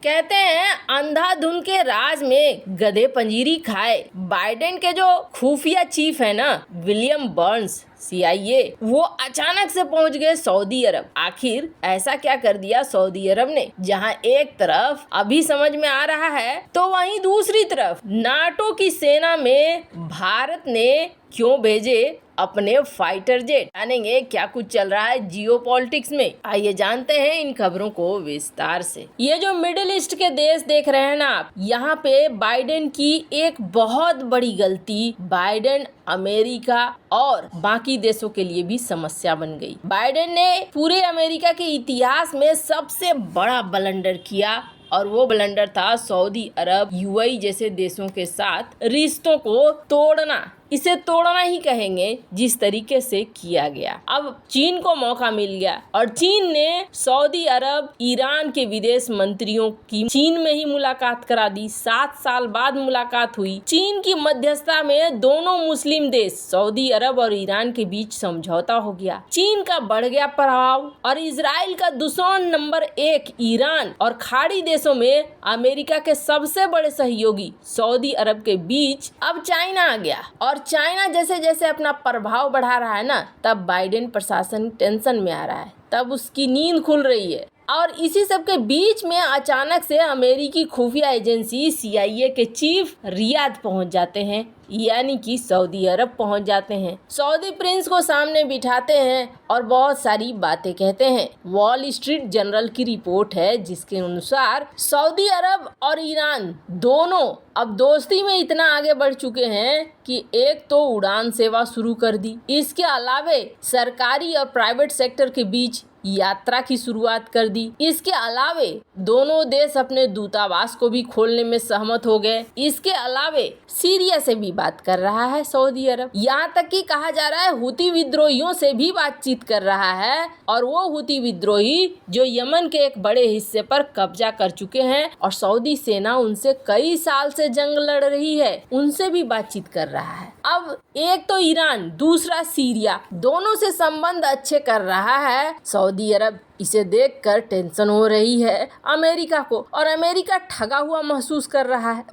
कहते हैं अंधाधुन के राज में गधे पंजीरी खाए। बाइडेन के जो खुफिया चीफ है ना, विलियम बर्न्स CIA, वो अचानक से पहुंच गए सऊदी अरब। आखिर ऐसा क्या कर दिया सऊदी अरब ने, जहां एक तरफ अभी समझ में आ रहा है तो वहीं दूसरी तरफ नाटो की सेना में भारत ने क्यों भेजे अपने फाइटर जेट। जानेंगे क्या कुछ चल रहा है जियोपॉलिटिक्स में। आइए जानते हैं इन खबरों को विस्तार से। ये जो मिडिल ईस्ट के देश देख रहे हैं ना आप, यहाँ पे बाइडेन की एक बहुत बड़ी गलती बाइडेन अमेरिका और बाकी देशों के लिए भी समस्या बन गई। बाइडेन ने पूरे अमेरिका के इतिहास में सबसे बड़ा ब्लंडर किया और वो ब्लंडर था सऊदी अरब UAE जैसे देशों के साथ रिश्तों को तोड़ना। इसे तोड़ना ही कहेंगे जिस तरीके से किया गया। अब चीन को मौका मिल गया और चीन ने सऊदी अरब ईरान के विदेश मंत्रियों की चीन में ही मुलाकात करा दी। 7 साल बाद मुलाकात हुई। चीन की मध्यस्थता में दोनों मुस्लिम देश सऊदी अरब और ईरान के बीच समझौता हो गया। चीन का बढ़ गया प्रभाव और इजराइल का दुश्मन नंबर 1 ईरान और खाड़ी देशों में अमेरिका के सबसे बड़े सहयोगी सऊदी अरब के बीच अब चाइना आ गया। और चाइना जैसे जैसे अपना प्रभाव बढ़ा रहा है ना, तब बाइडेन प्रशासन टेंशन में आ रहा है, तब उसकी नींद खुल रही है। और इसी सब के बीच में अचानक से अमेरिकी खुफिया एजेंसी CIA के चीफ रियाद पहुंच जाते हैं, यानी कि सऊदी अरब पहुंच जाते हैं। सऊदी प्रिंस को सामने बिठाते हैं और बहुत सारी बातें कहते हैं। वॉल स्ट्रीट जर्नल की रिपोर्ट है जिसके अनुसार सऊदी अरब और ईरान दोनों अब दोस्ती में इतना आगे बढ़ चुके हैं कि एक तो उड़ान सेवा शुरू कर दी, इसके अलावे सरकारी और प्राइवेट सेक्टर के बीच यात्रा की शुरुआत कर दी। इसके अलावे दोनों देश अपने दूतावास को भी खोलने में सहमत हो गए। इसके अलावे सीरिया से भी बात कर रहा है सऊदी अरब। यहाँ तक कि कहा जा रहा है हुती विद्रोहियों से भी बातचीत कर रहा है, और वो हुती विद्रोही जो यमन के एक बड़े हिस्से पर कब्जा कर चुके हैं और सऊदी सेना उनसे कई साल से जंग लड़ रही है, उनसे भी बातचीत कर रहा है। अब एक तो ईरान, दूसरा सीरिया, दोनों से संबंध अच्छे कर रहा है सऊदी अरब। इसे देखकर टेंशन हो रही है अमेरिका को, और अमेरिका ठगा हुआ महसूस कर रहा है।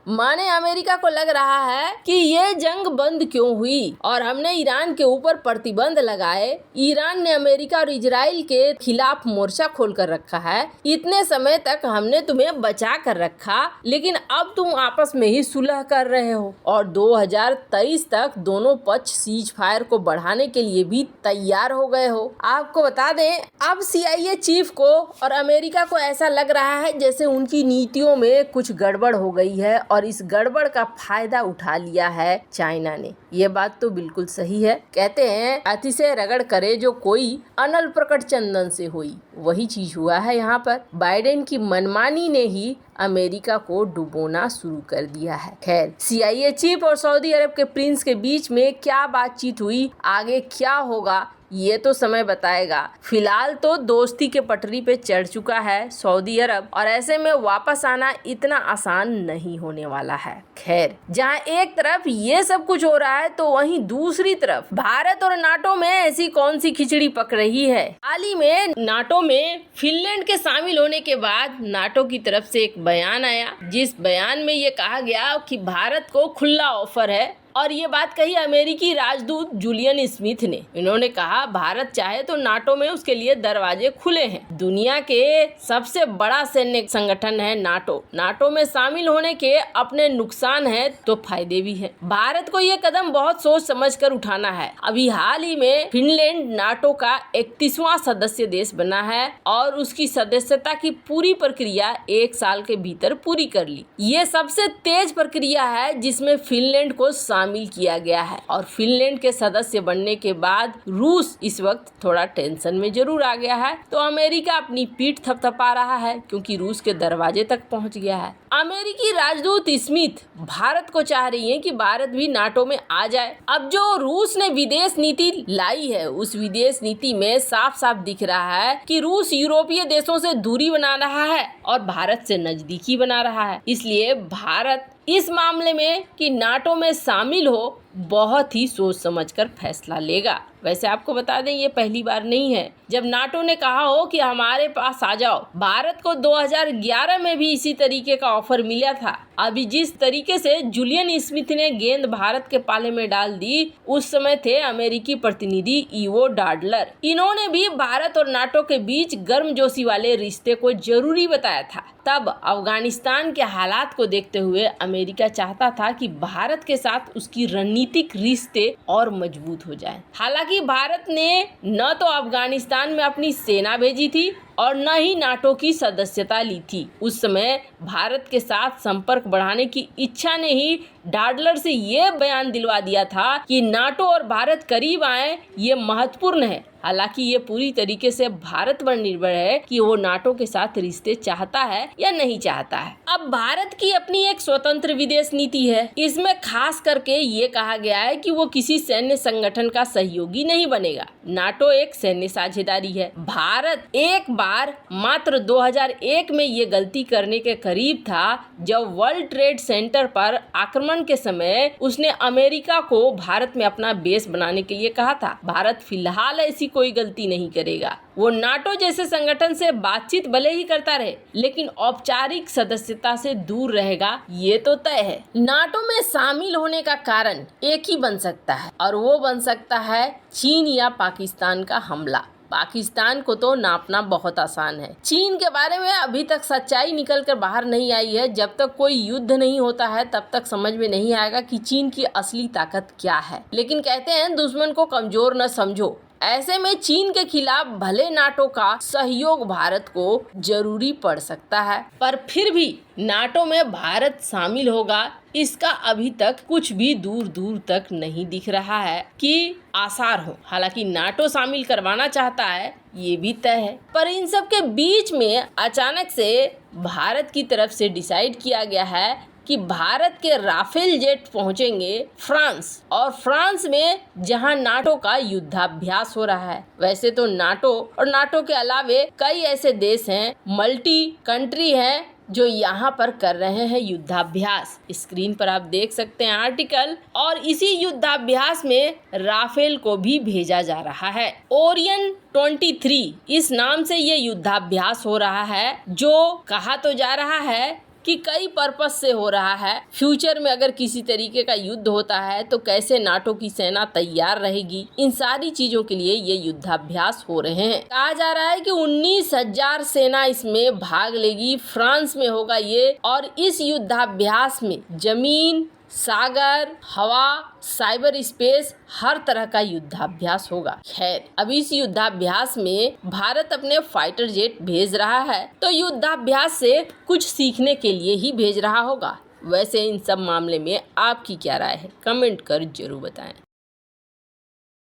माने अमेरिका को लग रहा है कि ये जंग बंद क्यों हुई और हमने ईरान के ऊपर प्रतिबंध लगाए, ईरान ने अमेरिका और इजराइल के खिलाफ मोर्चा खोल कर रखा है, इतने समय तक हमने तुम्हें बचा कर रखा, लेकिन अब तुम आपस में ही सुलह कर रहे हो और 2023 तक दोनों पक्ष सीज फायर को बढ़ाने के लिए भी तैयार हो गए हो। आपको बता दें, अब CIA चीफ को और अमेरिका को ऐसा लग रहा है जैसे उनकी नीतियों में कुछ गड़बड़ हो गई है और इस गड़बड़ का फायदा उठा लिया है चाइना ने। ये बात तो बिल्कुल सही है। कहते हैं अतिशय रगड़ करे जो कोई, अनल प्रकट चंदन से हुई। वही चीज हुआ है यहाँ पर। बाइडेन की मनमानी ने ही अमेरिका को डुबोना शुरू कर दिया है। खैर, CIA चीफ और सऊदी अरब के प्रिंस के बीच में क्या बातचीत हुई, आगे क्या होगा, ये तो समय बताएगा। फिलहाल तो दोस्ती के पटरी पे चढ़ चुका है सऊदी अरब, और ऐसे में वापस आना इतना आसान नहीं होने वाला है। खैर, जहां एक तरफ ये सब कुछ हो रहा है तो वहीं दूसरी तरफ भारत और नाटो में ऐसी कौन सी खिचड़ी पक रही है। हाल ही में नाटो में फिनलैंड के शामिल होने के बाद नाटो की तरफ से एक बयान आया, जिस बयान में ये कहा गया कि भारत को खुला ऑफर है, और ये बात कही अमेरिकी राजदूत जूलियन स्मिथ ने। इन्होंने कहा भारत चाहे तो नाटो में उसके लिए दरवाजे खुले हैं। दुनिया के सबसे बड़ा सैन्य संगठन है नाटो। नाटो में शामिल होने के अपने नुकसान हैं तो फायदे भी हैं। भारत को ये कदम बहुत सोच समझ कर उठाना है। अभी हाल ही में फिनलैंड नाटो का 31वां सदस्य देश बना है और उसकी सदस्यता की पूरी प्रक्रिया 1 साल के भीतर पूरी कर ली। ये सबसे तेज प्रक्रिया है जिसमें फिनलैंड को शामिल किया गया है, और फिनलैंड के सदस्य बनने के बाद रूस इस वक्त थोड़ा टेंशन में जरूर आ गया है। तो अमेरिका अपनी पीठ थपथपा रहा है क्योंकि रूस के दरवाजे तक पहुंच गया है। अमेरिकी राजदूत स्मिथ भारत को चाह रही है कि भारत भी नाटो में आ जाए। अब जो रूस ने विदेश नीति लाई है, उस विदेश नीति में साफ साफ दिख रहा है कि रूस यूरोपीय देशों से दूरी बना रहा है और भारत से नजदीकी बना रहा है। इसलिए भारत इस मामले में कि नाटो में शामिल हो, बहुत ही सोच समझकर फैसला लेगा। वैसे आपको बता दें ये पहली बार नहीं है जब नाटो ने कहा हो कि हमारे पास आ जाओ। भारत को 2011 में भी इसी तरीके का ऑफर मिला था। अभी जिस तरीके से जूलियन स्मिथ ने गेंद भारत के पाले में डाल दी, उस समय थे अमेरिकी प्रतिनिधि इवो डाडलर। इन्होंने भी भारत और नाटो के बीच गर्मजोशी वाले रिश्ते को जरूरी बताया था। तब अफगानिस्तान के हालात को देखते हुए अमेरिका चाहता था कि भारत के साथ उसकी रणनीतिक रिश्ते और मजबूत हो जाए। हालांकि भारत ने न तो अफगानिस्तान में अपनी सेना भेजी थी और न ही नाटो की सदस्यता ली थी। उस समय भारत के साथ संपर्क बढ़ाने की इच्छा ने ही डाडलर से ये बयान दिलवा दिया था कि नाटो और भारत करीब आए, ये महत्वपूर्ण है। हालांकि ये पूरी तरीके से भारत पर निर्भर है कि वो नाटो के साथ रिश्ते चाहता है या नहीं चाहता है। अब भारत की अपनी एक स्वतंत्र विदेश नीति है। इसमें खास करके ये कहा गया है कि वो किसी सैन्य संगठन का सहयोगी नहीं बनेगा। नाटो एक सैन्य साझेदारी है। भारत एक बार मात्र 2001 में ये गलती करने के करीब था जब वर्ल्ड ट्रेड सेंटर पर आक्रमण के समय उसने अमेरिका को भारत में अपना बेस बनाने के लिए कहा था। भारत फिलहाल ऐसी कोई गलती नहीं करेगा। वो नाटो जैसे संगठन से बातचीत भले ही करता रहे, लेकिन औपचारिक सदस्यता से दूर रहेगा, ये तो तय है। नाटो में शामिल होने का कारण एक ही बन सकता है और वो बन सकता है चीन या पाकिस्तान का हमला। पाकिस्तान को तो नापना बहुत आसान है। चीन के बारे में अभी तक सच्चाई निकल कर बाहर नहीं आई है। जब तक कोई युद्ध नहीं होता है तब तक समझ में नहीं आएगा कि चीन की असली ताकत क्या है। लेकिन कहते हैं दुश्मन को कमजोर न समझो। ऐसे में चीन के खिलाफ भले नाटो का सहयोग भारत को जरूरी पड़ सकता है, पर फिर भी नाटो में भारत शामिल होगा इसका अभी तक कुछ भी दूर दूर तक नहीं दिख रहा है कि आसार हो। हालांकि नाटो शामिल करवाना चाहता है, ये भी तय है। पर इन सब के बीच में अचानक से भारत की तरफ से डिसाइड किया गया है कि भारत के राफेल जेट पहुंचेंगे फ्रांस, और फ्रांस में जहां नाटो का युद्धाभ्यास हो रहा है। वैसे तो नाटो और नाटो के अलावे कई ऐसे देश हैं, मल्टी कंट्री हैं, जो यहाँ पर कर रहे हैं युद्धाभ्यास। स्क्रीन पर आप देख सकते हैं आर्टिकल, और इसी युद्धाभ्यास में राफेल को भी भेजा जा रहा है। ओरियन 23 इस नाम से ये युद्धाभ्यास हो रहा है, जो कहा तो जा रहा है कि कई पर्पस से हो रहा है। फ्यूचर में अगर किसी तरीके का युद्ध होता है तो कैसे नाटो की सेना तैयार रहेगी, इन सारी चीजों के लिए ये युद्धाभ्यास हो रहे हैं। कहा जा रहा है कि 19,000 सेना इसमें भाग लेगी। फ्रांस में होगा ये, और इस युद्धाभ्यास में जमीन, सागर, हवा, साइबर स्पेस, हर तरह का युद्धाभ्यास होगा। खैर, अब इस युद्धाभ्यास में भारत अपने फाइटर जेट भेज रहा है, तो युद्धाभ्यास से कुछ सीखने के लिए ही भेज रहा होगा। वैसे इन सब मामले में आपकी क्या राय है, कमेंट कर जरूर बताएं।